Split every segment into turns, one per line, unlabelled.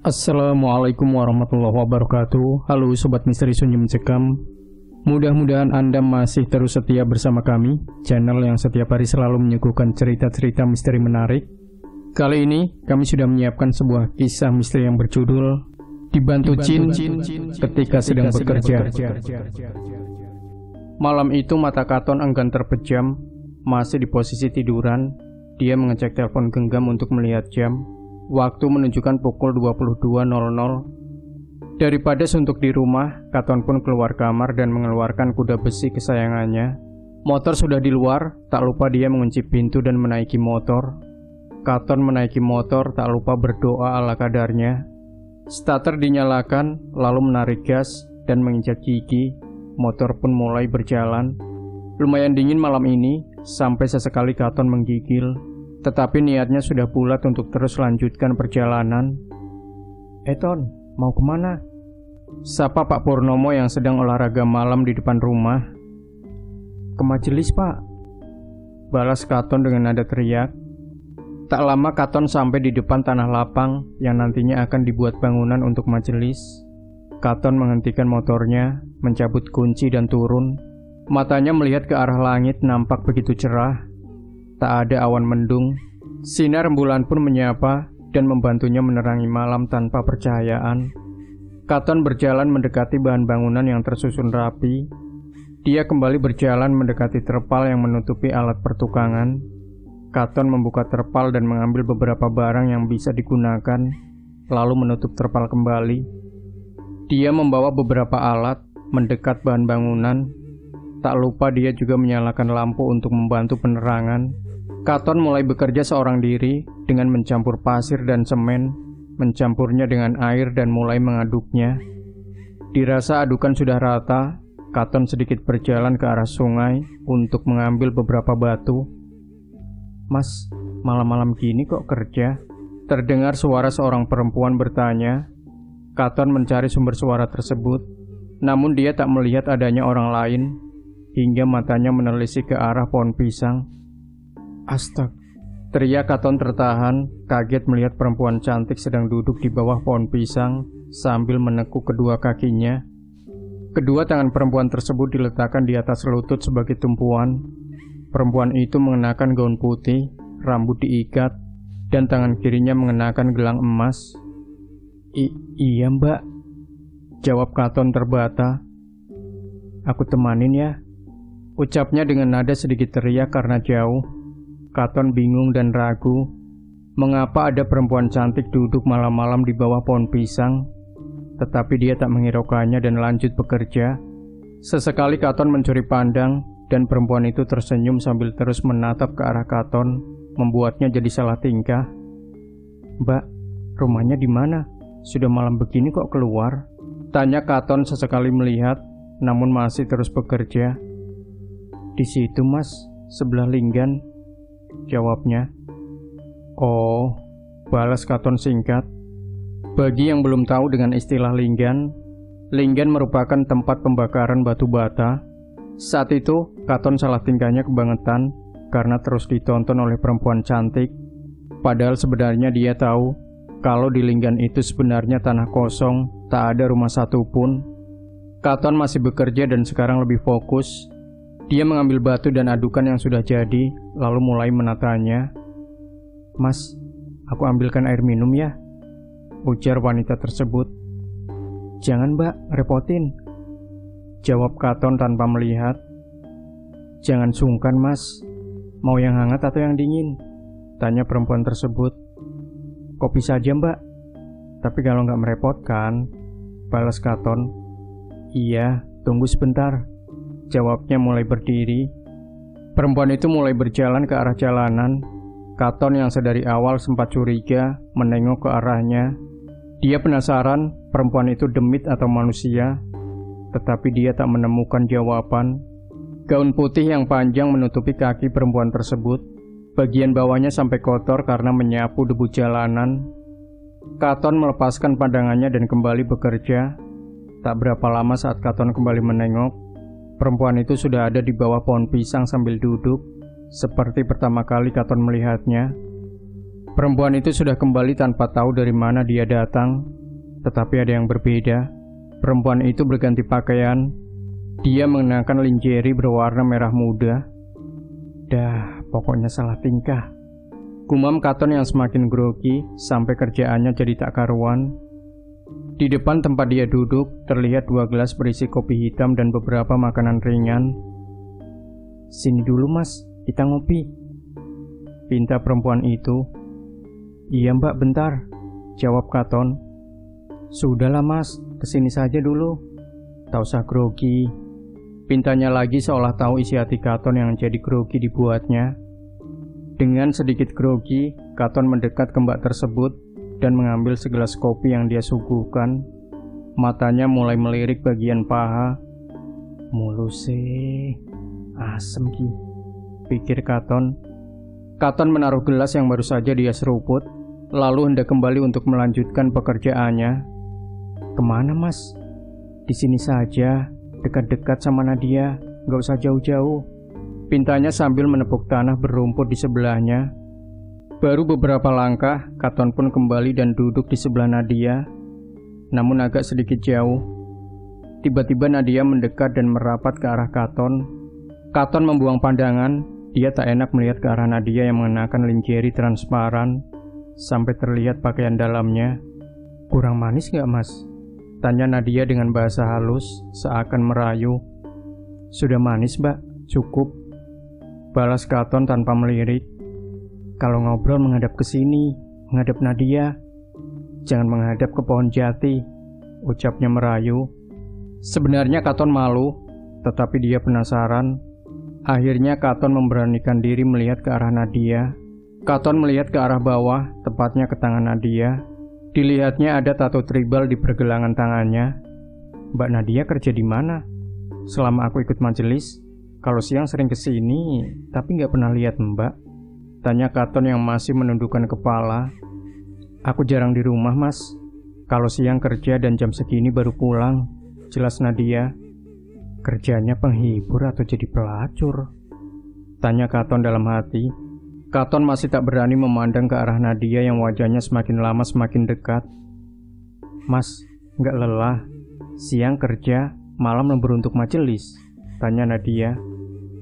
Assalamualaikum warahmatullahi wabarakatuh. Halo Sobat Misteri Sunyi Mencekam. Mudah-mudahan Anda masih terus setia bersama kami, channel yang setiap hari selalu menyuguhkan cerita-cerita misteri menarik. Kali ini kami sudah menyiapkan sebuah kisah misteri yang berjudul Dibantu Jin Ketika Sedang Bekerja. Malam itu mata Katon enggan terpejam. Masih di posisi tiduran, dia mengecek telepon genggam untuk melihat jam. Waktu menunjukkan pukul 22.00. Daripada suntuk di rumah, Katon pun keluar kamar dan mengeluarkan kuda besi kesayangannya. Motor sudah di luar, tak lupa dia mengunci pintu dan menaiki motor. Katon menaiki motor, tak lupa berdoa ala kadarnya. Starter dinyalakan, lalu menarik gas dan menginjak gigi. Motor pun mulai berjalan. Lumayan dingin malam ini, sampai sesekali Katon menggigil. Tetapi niatnya sudah bulat untuk terus lanjutkan perjalanan. Ton, mau kemana? Sapa Pak Purnomo yang sedang olahraga malam di depan rumah. Ke majelis, Pak, balas Katon dengan nada teriak. Tak lama Katon sampai di depan tanah lapang yang nantinya akan dibuat bangunan untuk majelis. Katon menghentikan motornya, mencabut kunci dan turun. Matanya melihat ke arah langit nampak begitu cerah. Tak ada awan mendung. Sinar rembulan pun menyapa dan membantunya menerangi malam tanpa percahayaan. Katon berjalan mendekati bahan bangunan yang tersusun rapi. Dia kembali berjalan mendekati terpal yang menutupi alat pertukangan. Katon membuka terpal dan mengambil beberapa barang yang bisa digunakan, lalu menutup terpal kembali. Dia membawa beberapa alat, mendekat bahan bangunan. Tak lupa dia juga menyalakan lampu untuk membantu penerangan. Katon mulai bekerja seorang diri dengan mencampur pasir dan semen, mencampurnya dengan air dan mulai mengaduknya. Dirasa adukan sudah rata, Katon sedikit berjalan ke arah sungai untuk mengambil beberapa batu. Mas, malam-malam gini kok kerja? Terdengar suara seorang perempuan bertanya. Katon mencari sumber suara tersebut, namun dia tak melihat adanya orang lain. Hingga matanya menelisik ke arah pohon pisang. Astag, teriak Katon tertahan, kaget melihat perempuan cantik sedang duduk di bawah pohon pisang sambil menekuk kedua kakinya. Kedua tangan perempuan tersebut diletakkan di atas lutut sebagai tumpuan. Perempuan itu mengenakan gaun putih, rambut diikat, dan tangan kirinya mengenakan gelang emas. Iya mbak, jawab Katon terbata. Aku temanin ya, ucapnya dengan nada sedikit teriak karena jauh. Katon bingung dan ragu. Mengapa ada perempuan cantik duduk malam-malam di bawah pohon pisang? Tetapi dia tak menghiraukannya dan lanjut bekerja. Sesekali Katon mencuri pandang, dan perempuan itu tersenyum sambil terus menatap ke arah Katon, membuatnya jadi salah tingkah. Mbak, rumahnya di mana? Sudah malam begini kok keluar? Tanya Katon sesekali melihat, namun masih terus bekerja. Di situ mas, sebelah Linggan, jawabnya. Oh, balas Katon singkat. Bagi yang belum tahu dengan istilah Linggan, Linggan merupakan tempat pembakaran batu bata. Saat itu, Katon salah tingkahnya kebangetan karena terus ditonton oleh perempuan cantik. Padahal sebenarnya dia tahu kalau di Linggan itu sebenarnya tanah kosong, tak ada rumah satupun. Katon masih bekerja dan sekarang lebih fokus. Dia mengambil batu dan adukan yang sudah jadi, lalu mulai menatanya. Mas, aku ambilkan air minum ya, ujar wanita tersebut. Jangan mbak, repotin, jawab Katon tanpa melihat. Jangan sungkan mas, mau yang hangat atau yang dingin? Tanya perempuan tersebut. Kopi saja mbak, tapi kalau nggak merepotkan, balas Katon. Iya, tunggu sebentar, jawabnya mulai berdiri. Perempuan itu mulai berjalan ke arah jalanan. Katon yang sedari awal sempat curiga menengok ke arahnya. Dia penasaran perempuan itu demit atau manusia, tetapi dia tak menemukan jawaban. Gaun putih yang panjang menutupi kaki perempuan tersebut. Bagian bawahnya sampai kotor karena menyapu debu jalanan. Katon melepaskan pandangannya dan kembali bekerja. Tak berapa lama saat Katon kembali menengok, perempuan itu sudah ada di bawah pohon pisang sambil duduk, seperti pertama kali Katon melihatnya. Perempuan itu sudah kembali tanpa tahu dari mana dia datang, tetapi ada yang berbeda. Perempuan itu berganti pakaian. Dia mengenakan lingerie berwarna merah muda. Dah, pokoknya salah tingkah. Gumam Katon yang semakin grogi sampai kerjaannya jadi tak karuan. Di depan tempat dia duduk, terlihat 2 gelas berisi kopi hitam dan beberapa makanan ringan. "Sini dulu mas, kita ngopi," pinta perempuan itu. "Iya mbak, bentar," jawab Katon. "Sudahlah mas, kesini saja dulu. Tak usah grogi," pintanya lagi seolah tahu isi hati Katon yang jadi grogi dibuatnya. Dengan sedikit grogi, Katon mendekat ke mbak tersebut dan mengambil segelas kopi yang dia suguhkan. Matanya mulai melirik bagian paha. "Muluse, asem ki," pikir Katon. Katon menaruh gelas yang baru saja dia seruput, lalu hendak kembali untuk melanjutkan pekerjaannya. "Kemana mas?" "Di sini saja, dekat-dekat sama Nadia, gak usah jauh-jauh," pintanya sambil menepuk tanah berumput di sebelahnya. Baru beberapa langkah, Katon pun kembali dan duduk di sebelah Nadia, namun agak sedikit jauh. Tiba-tiba Nadia mendekat dan merapat ke arah Katon. Katon membuang pandangan. Dia tak enak melihat ke arah Nadia yang mengenakan lingerie transparan sampai terlihat pakaian dalamnya. "Kurang manis gak mas?" tanya Nadia dengan bahasa halus, seakan merayu. "Sudah manis mbak, cukup," balas Katon tanpa melirik. "Kalau ngobrol menghadap ke sini, menghadap Nadia. Jangan menghadap ke pohon jati," ucapnya merayu. Sebenarnya Katon malu, tetapi dia penasaran. Akhirnya Katon memberanikan diri melihat ke arah Nadia. Katon melihat ke arah bawah, tepatnya ke tangan Nadia. Dilihatnya ada tato tribal di pergelangan tangannya. "Mbak Nadia kerja di mana?" "Selama aku ikut majelis. Kalau siang sering kesini, tapi nggak pernah lihat mbak," tanya Katon yang masih menundukkan kepala. "Aku jarang di rumah mas. Kalau siang kerja dan jam segini baru pulang," jelas Nadia. "Kerjanya penghibur atau jadi pelacur?" tanya Katon dalam hati. Katon masih tak berani memandang ke arah Nadia yang wajahnya semakin lama semakin dekat. "Mas, nggak lelah? Siang kerja, malam lembur untuk majelis?" tanya Nadia.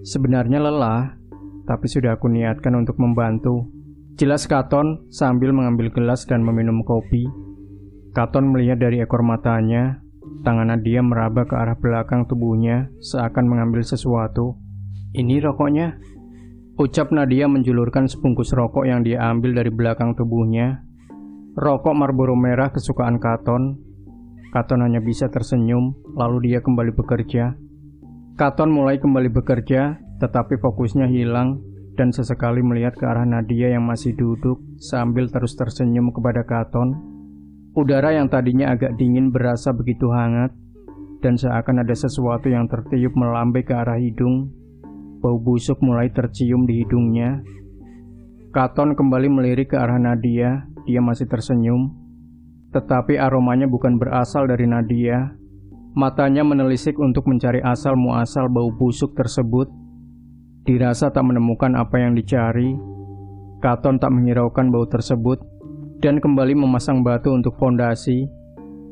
"Sebenarnya lelah, tapi sudah aku niatkan untuk membantu," jelas Katon sambil mengambil gelas dan meminum kopi. Katon melihat dari ekor matanya, tangan Nadia meraba ke arah belakang tubuhnya seakan mengambil sesuatu. "Ini rokoknya," ucap Nadia menjulurkan sebungkus rokok yang dia ambil dari belakang tubuhnya. Rokok Marlboro merah kesukaan Katon. Katon hanya bisa tersenyum, lalu dia kembali bekerja. Katon mulai kembali bekerja, tetapi fokusnya hilang dan sesekali melihat ke arah Nadia yang masih duduk sambil terus tersenyum kepada Katon. Udara yang tadinya agak dingin berasa begitu hangat dan seakan ada sesuatu yang tertiup melambai ke arah hidung. Bau busuk mulai tercium di hidungnya. Katon kembali melirik ke arah Nadia. Dia masih tersenyum, tetapi aromanya bukan berasal dari Nadia. Matanya menelisik untuk mencari asal muasal bau busuk tersebut. Dirasa tak menemukan apa yang dicari. Katon tak menghiraukan bau tersebut dan kembali memasang batu untuk fondasi.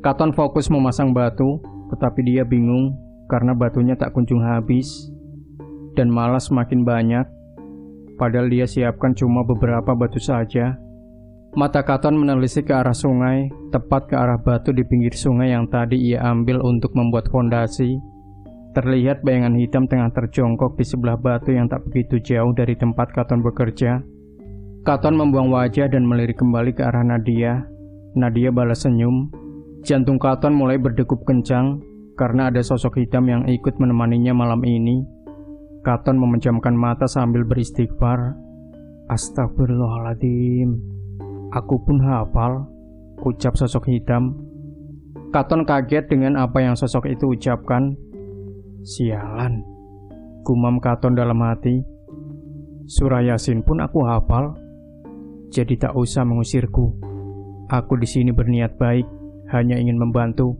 Katon fokus memasang batu, tetapi dia bingung karena batunya tak kunjung habis dan malah semakin banyak. Padahal dia siapkan cuma beberapa batu saja. Mata Katon menelisik ke arah sungai, tepat ke arah batu di pinggir sungai yang tadi ia ambil untuk membuat fondasi. Terlihat bayangan hitam tengah terjongkok di sebelah batu yang tak begitu jauh dari tempat Katon bekerja. Katon membuang wajah dan melirik kembali ke arah Nadia. Nadia balas senyum. Jantung Katon mulai berdegup kencang karena ada sosok hitam yang ikut menemaninya malam ini. Katon memejamkan mata sambil beristighfar. "Astagfirullahaladzim. Aku pun hafal," ucap sosok hitam. Katon kaget dengan apa yang sosok itu ucapkan. "Sialan," gumam Katon dalam hati. "Surah Yasin pun aku hafal. Jadi tak usah mengusirku. Aku di sini berniat baik, hanya ingin membantu,"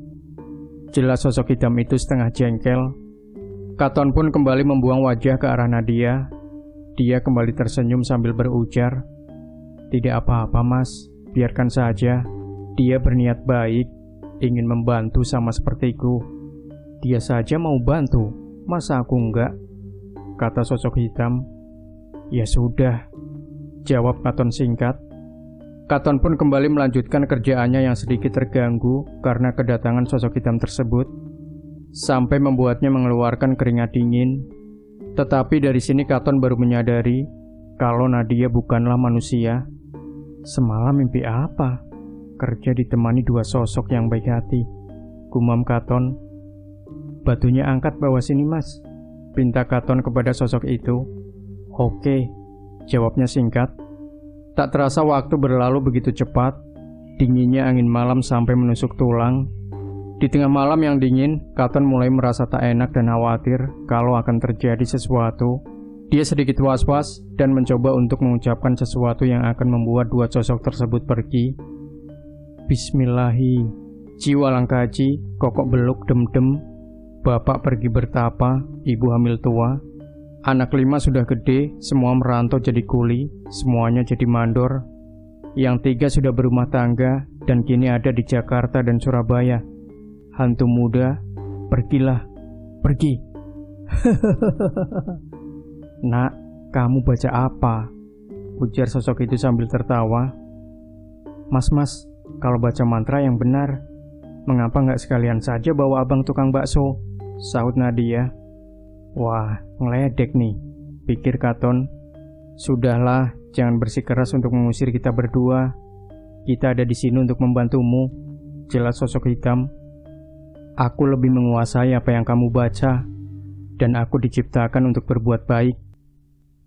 jelas sosok hitam itu setengah jengkel. Katon pun kembali membuang wajah ke arah Nadia. Dia kembali tersenyum sambil berujar, Tidak apa-apa mas, biarkan saja. Dia berniat baik, ingin membantu sama sepertiku. Dia saja mau bantu, masa aku enggak? Kata sosok hitam. Ya sudah, jawab Katon singkat. Katon pun kembali melanjutkan kerjaannya yang sedikit terganggu karena kedatangan sosok hitam tersebut, sampai membuatnya mengeluarkan keringat dingin. Tetapi dari sini Katon baru menyadari kalau Nadia bukanlah manusia. Semalam mimpi apa? Kerja ditemani dua sosok yang baik hati, gumam Katon. Batunya angkat bawa sini mas, pinta Katon kepada sosok itu. Oke, jawabnya singkat. Tak terasa waktu berlalu begitu cepat. Dinginnya angin malam sampai menusuk tulang. Di tengah malam yang dingin, Katon mulai merasa tak enak dan khawatir kalau akan terjadi sesuatu. Dia sedikit was-was dan mencoba untuk mengucapkan sesuatu yang akan membuat dua sosok tersebut pergi. Bismillahi, jiwa langkaji, kokok beluk dem-dem. Bapak pergi bertapa, ibu hamil tua. Anak 5 sudah gede, semua merantau jadi kuli, semuanya jadi mandor. Yang 3 sudah berumah tangga dan kini ada di Jakarta dan Surabaya. Hantu muda, pergilah, pergi. Nak, kamu baca apa? Ujar sosok itu sambil tertawa. Mas, kalau baca mantra yang benar, mengapa nggak sekalian saja bawa abang tukang bakso? Sahut Nadia. Wah, ngeledek nih, pikir Katon. Sudahlah, jangan bersikeras untuk mengusir kita berdua. Kita ada di sini untuk membantumu, jelas sosok hitam. Aku lebih menguasai apa yang kamu baca, dan aku diciptakan untuk berbuat baik.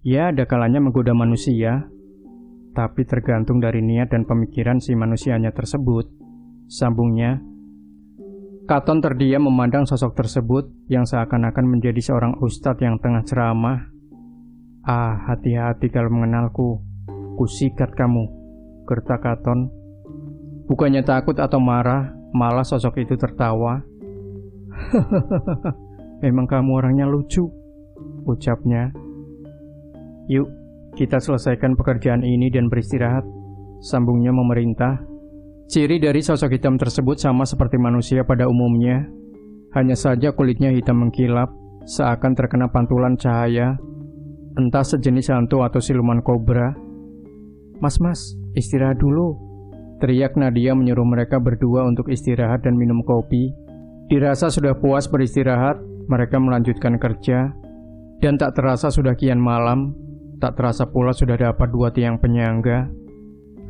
Ya, ada kalanya menggoda manusia, tapi tergantung dari niat dan pemikiran si manusianya tersebut, sambungnya. Katon terdiam memandang sosok tersebut yang seakan-akan menjadi seorang ustadz yang tengah ceramah. Ah, hati-hati kalau mengenalku, kusikat kamu, gertak Katon. Bukannya takut atau marah, malah sosok itu tertawa. Memang kamu orangnya lucu, ucapnya. Yuk, kita selesaikan pekerjaan ini dan beristirahat, sambungnya memerintah. Ciri dari sosok hitam tersebut sama seperti manusia pada umumnya. Hanya saja kulitnya hitam mengkilap, seakan terkena pantulan cahaya. Entah sejenis hantu atau siluman kobra. Mas, istirahat dulu, teriak Nadia menyuruh mereka berdua untuk istirahat dan minum kopi. Dirasa sudah puas beristirahat, mereka melanjutkan kerja. Dan tak terasa sudah kian malam, tak terasa pula sudah dapat 2 tiang penyangga.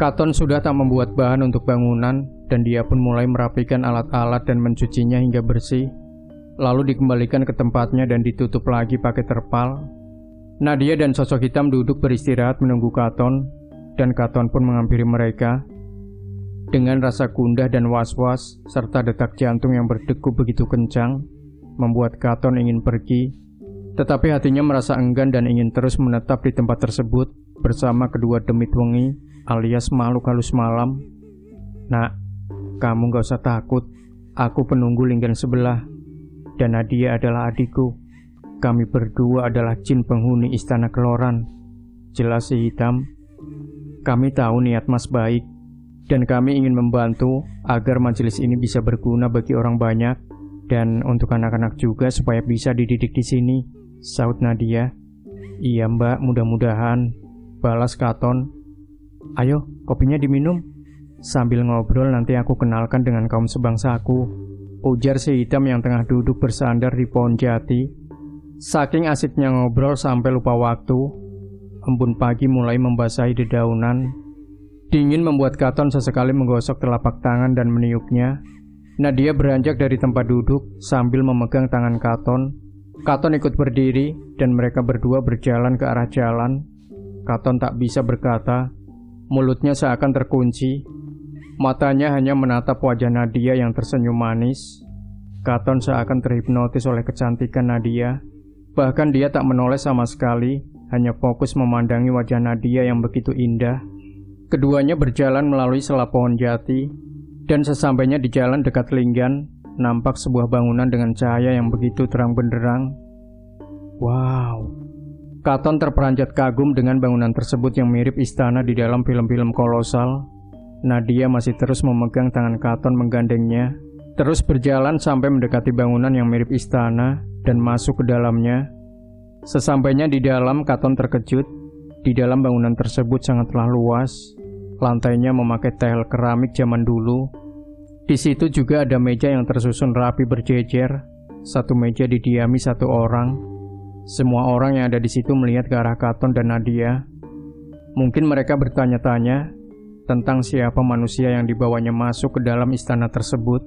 Katon sudah tak membuat bahan untuk bangunan, dan dia pun mulai merapikan alat-alat dan mencucinya hingga bersih. Lalu dikembalikan ke tempatnya dan ditutup lagi pakai terpal. Nadia dan sosok hitam duduk beristirahat menunggu Katon, dan Katon pun menghampiri mereka. Dengan rasa gundah dan was-was, serta detak jantung yang berdegup begitu kencang, membuat Katon ingin pergi. Tetapi hatinya merasa enggan dan ingin terus menetap di tempat tersebut bersama kedua demit wengi alias makhluk halus malam. Nak, kamu gak usah takut. Aku penunggu linggan sebelah, dan Nadia adalah adikku. Kami berdua adalah jin penghuni istana Keloran, jelas si hitam. Kami tahu niat mas baik, dan kami ingin membantu agar majelis ini bisa berguna bagi orang banyak, dan untuk anak-anak juga supaya bisa dididik di sini, sahut Nadia. Iya mbak, mudah-mudahan, balas Katon. Ayo, kopinya diminum. Sambil ngobrol nanti aku kenalkan dengan kaum sebangsaku, ujar si hitam yang tengah duduk bersandar di pohon jati. Saking asiknya ngobrol sampai lupa waktu, embun pagi mulai membasahi dedaunan. Dingin membuat Katon sesekali menggosok telapak tangan dan meniupnya. Nadia beranjak dari tempat duduk sambil memegang tangan Katon. Katon ikut berdiri dan mereka berdua berjalan ke arah jalan. Katon tak bisa berkata. Mulutnya seakan terkunci. Matanya hanya menatap wajah Nadia yang tersenyum manis. Katon seakan terhipnotis oleh kecantikan Nadia. Bahkan dia tak menoleh sama sekali, hanya fokus memandangi wajah Nadia yang begitu indah. Keduanya berjalan melalui sela pohon jati, dan sesampainya di jalan dekat Linggan, nampak sebuah bangunan dengan cahaya yang begitu terang benderang. Wow! Katon terperanjat kagum dengan bangunan tersebut yang mirip istana di dalam film-film kolosal. Nadia masih terus memegang tangan Katon menggandengnya, terus berjalan sampai mendekati bangunan yang mirip istana dan masuk ke dalamnya. Sesampainya di dalam, Katon terkejut. Di dalam bangunan tersebut sangatlah luas. Lantainya memakai tile keramik zaman dulu. Di situ juga ada meja yang tersusun rapi berjejer. Satu meja didiami satu orang. Semua orang yang ada di situ melihat ke arah Katon dan Nadia. Mungkin mereka bertanya-tanya tentang siapa manusia yang dibawanya masuk ke dalam istana tersebut.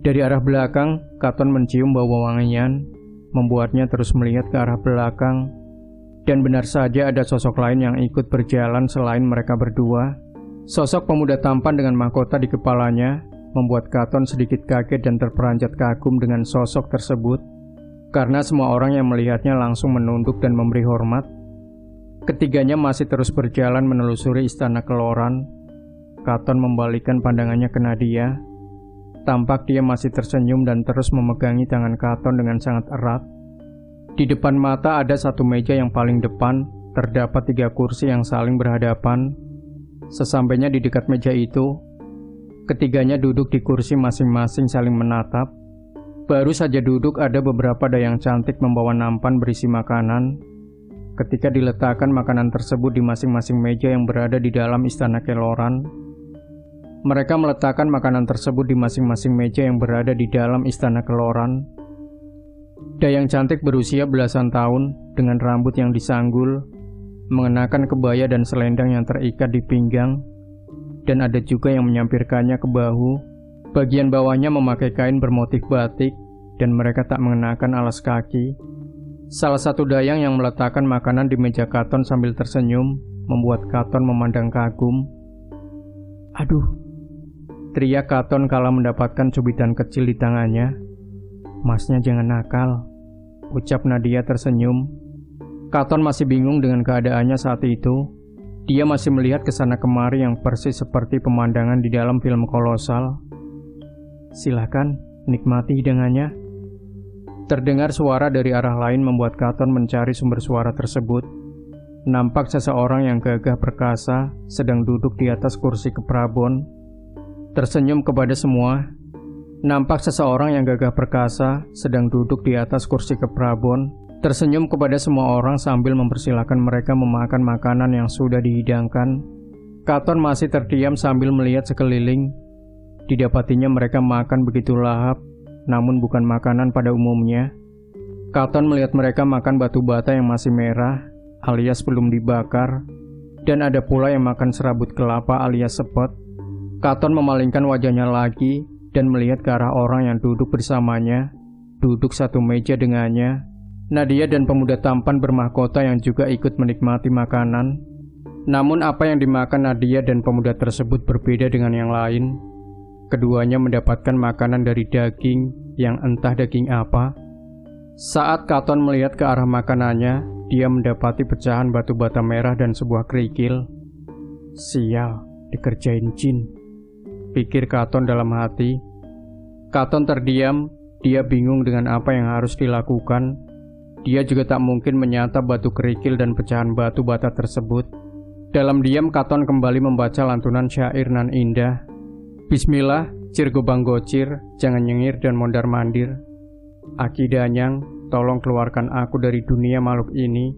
Dari arah belakang, Katon mencium bau wangian, membuatnya terus melihat ke arah belakang. Dan benar saja ada sosok lain yang ikut berjalan selain mereka berdua. Sosok pemuda tampan dengan mahkota di kepalanya membuat Katon sedikit kaget dan terperanjat kagum dengan sosok tersebut, karena semua orang yang melihatnya langsung menunduk dan memberi hormat. Ketiganya masih terus berjalan menelusuri istana Keloran. Katon membalikkan pandangannya ke Nadia. Tampak dia masih tersenyum dan terus memegangi tangan Katon dengan sangat erat. Di depan mata ada satu meja yang paling depan, terdapat 3 kursi yang saling berhadapan. Sesampainya di dekat meja itu, ketiganya duduk di kursi masing-masing saling menatap. Baru saja duduk ada beberapa dayang cantik membawa nampan berisi makanan. Ketika diletakkan makanan tersebut di masing-masing meja yang berada di dalam istana Keloran, mereka meletakkan makanan tersebut di masing-masing meja yang berada di dalam istana Keloran. Dayang cantik berusia belasan tahun dengan rambut yang disanggul, mengenakan kebaya dan selendang yang terikat di pinggang, dan ada juga yang menyampirkannya ke bahu. Bagian bawahnya memakai kain bermotif batik, dan mereka tak mengenakan alas kaki. Salah satu dayang yang meletakkan makanan di meja Katon sambil tersenyum, membuat Katon memandang kagum. "Aduh," teriak Katon kala mendapatkan cubitan kecil di tangannya. "Masnya jangan nakal," ucap Nadia tersenyum. Katon masih bingung dengan keadaannya saat itu. Dia masih melihat ke sana kemari yang persis seperti pemandangan di dalam film kolosal. "Silakan, nikmati hidangannya." Terdengar suara dari arah lain membuat Katon mencari sumber suara tersebut. Nampak seseorang yang gagah perkasa sedang duduk di atas kursi keprabon, tersenyum kepada semua. Nampak seseorang yang gagah perkasa sedang duduk di atas kursi keprabon, tersenyum kepada semua orang sambil mempersilahkan mereka memakan makanan yang sudah dihidangkan. Katon masih terdiam sambil melihat sekeliling. Didapatinya mereka makan begitu lahap, namun bukan makanan pada umumnya. Katon melihat mereka makan batu bata yang masih merah, alias belum dibakar, dan ada pula yang makan serabut kelapa alias sepet. Katon memalingkan wajahnya lagi dan melihat ke arah orang yang duduk bersamanya, duduk satu meja dengannya. Nadia dan pemuda tampan bermahkota yang juga ikut menikmati makanan. Namun apa yang dimakan Nadia dan pemuda tersebut berbeda dengan yang lain. Keduanya mendapatkan makanan dari daging yang entah daging apa. Saat Katon melihat ke arah makanannya, dia mendapati pecahan batu bata merah dan sebuah kerikil. "Sial, dikerjain jin," pikir Katon dalam hati. Katon terdiam, dia bingung dengan apa yang harus dilakukan. Dia juga tak mungkin menyantap batu kerikil dan pecahan batu bata tersebut. Dalam diam, Katon kembali membaca lantunan syair nan indah. "Bismillah, cirgo banggocir, jangan nyengir dan mondar mandir. Aki Danyang, tolong keluarkan aku dari dunia makhluk ini.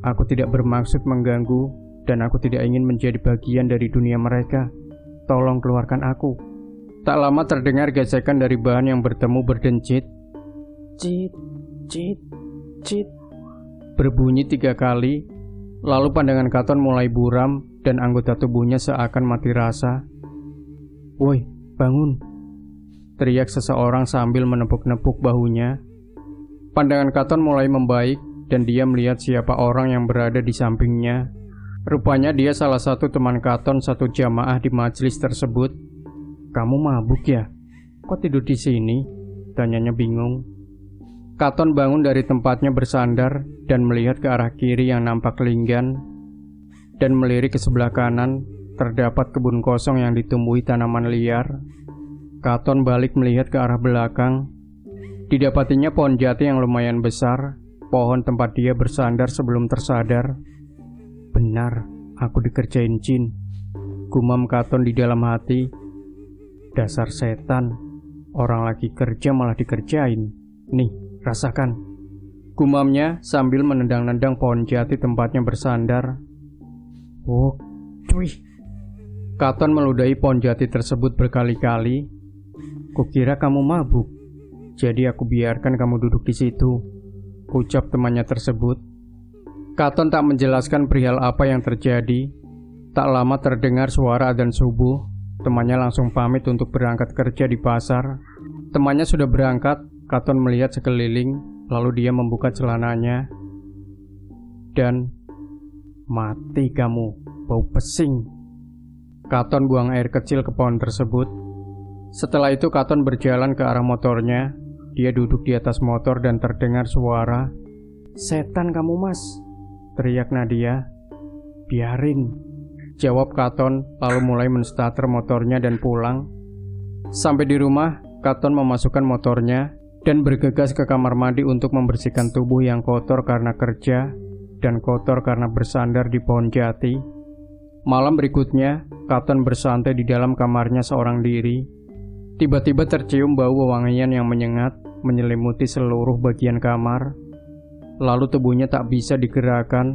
Aku tidak bermaksud mengganggu, dan aku tidak ingin menjadi bagian dari dunia mereka. Tolong keluarkan aku." Tak lama terdengar gesekan dari bahan yang bertemu berdencit. Cit, cit, cit. Berbunyi 3 kali. Lalu pandangan Katon mulai buram dan anggota tubuhnya seakan mati rasa. "Woi, bangun!" teriak seseorang sambil menepuk-nepuk bahunya. Pandangan Katon mulai membaik dan dia melihat siapa orang yang berada di sampingnya. Rupanya dia salah satu teman Katon satu jamaah di majelis tersebut. "Kamu mabuk ya? Kok tidur di sini?" tanyanya bingung. Katon bangun dari tempatnya bersandar dan melihat ke arah kiri yang nampak linggan, dan melirik ke sebelah kanan terdapat kebun kosong yang ditumbuhi tanaman liar. Katon balik melihat ke arah belakang. Didapatinya pohon jati yang lumayan besar. pohon tempat dia bersandar sebelum tersadar. Benar, aku dikerjain jin, gumam Katon di dalam hati. Dasar setan, orang lagi kerja malah dikerjain. Nih, rasakan, gumamnya sambil menendang-nendang pohon jati tempatnya bersandar. Oh, cuy. Katon meludahi pohon jati tersebut berkali-kali. Kukira kamu mabuk, jadi aku biarkan kamu duduk di situ, ucap temannya tersebut. Katon tak menjelaskan perihal apa yang terjadi. Tak lama terdengar suara adzan subuh. Temannya langsung pamit untuk berangkat kerja di pasar. Temannya sudah berangkat. Katon melihat sekeliling, lalu dia membuka celananya. Dan mati kamu, bau pesing. Katon buang air kecil ke pohon tersebut. Setelah itu Katon berjalan ke arah motornya. Dia duduk di atas motor dan terdengar suara. Setan kamu mas, teriak Nadia. Biarin, jawab Katon, lalu mulai menstarter motornya dan pulang. Sampai di rumah, Katon memasukkan motornya dan bergegas ke kamar mandi untuk membersihkan tubuh yang kotor karena kerja dan kotor karena bersandar di pohon jati. Malam berikutnya, Katon bersantai di dalam kamarnya seorang diri. Tiba-tiba tercium bau wewangian yang menyengat, menyelimuti seluruh bagian kamar. Lalu tubuhnya tak bisa digerakkan.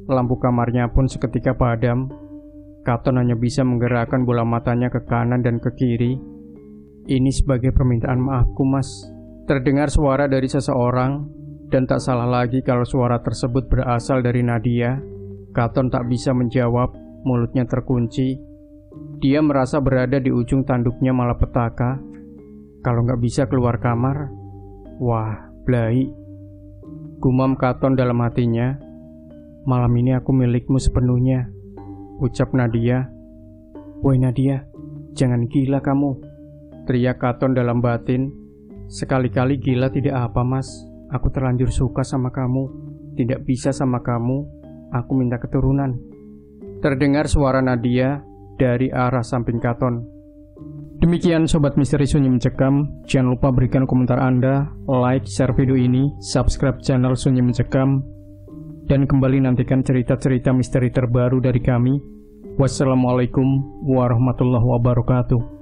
Lampu kamarnya pun seketika padam. Katon hanya bisa menggerakkan bola matanya ke kanan dan ke kiri. Ini sebagai permintaan maafku mas, terdengar suara dari seseorang. Dan tak salah lagi kalau suara tersebut berasal dari Nadia. Katon tak bisa menjawab, mulutnya terkunci. Dia merasa berada di ujung tanduknya malapetaka. Kalau nggak bisa keluar kamar, wah, blai. Gumam Katon dalam hatinya. Malam ini aku milikmu sepenuhnya, ucap Nadia. Woi Nadia, jangan gila kamu, teriak Katon dalam batin. Sekali-kali gila tidak apa mas, aku terlanjur suka sama kamu. Tidak bisa sama kamu, aku minta keturunan. Terdengar suara Nadia dari arah samping Katon. Demikian Sobat Misteri Sunyi Mencekam. Jangan lupa berikan komentar Anda, like, share video ini, subscribe channel Sunyi Mencekam, dan kembali nantikan cerita-cerita misteri terbaru dari kami. Wassalamualaikum warahmatullahi wabarakatuh.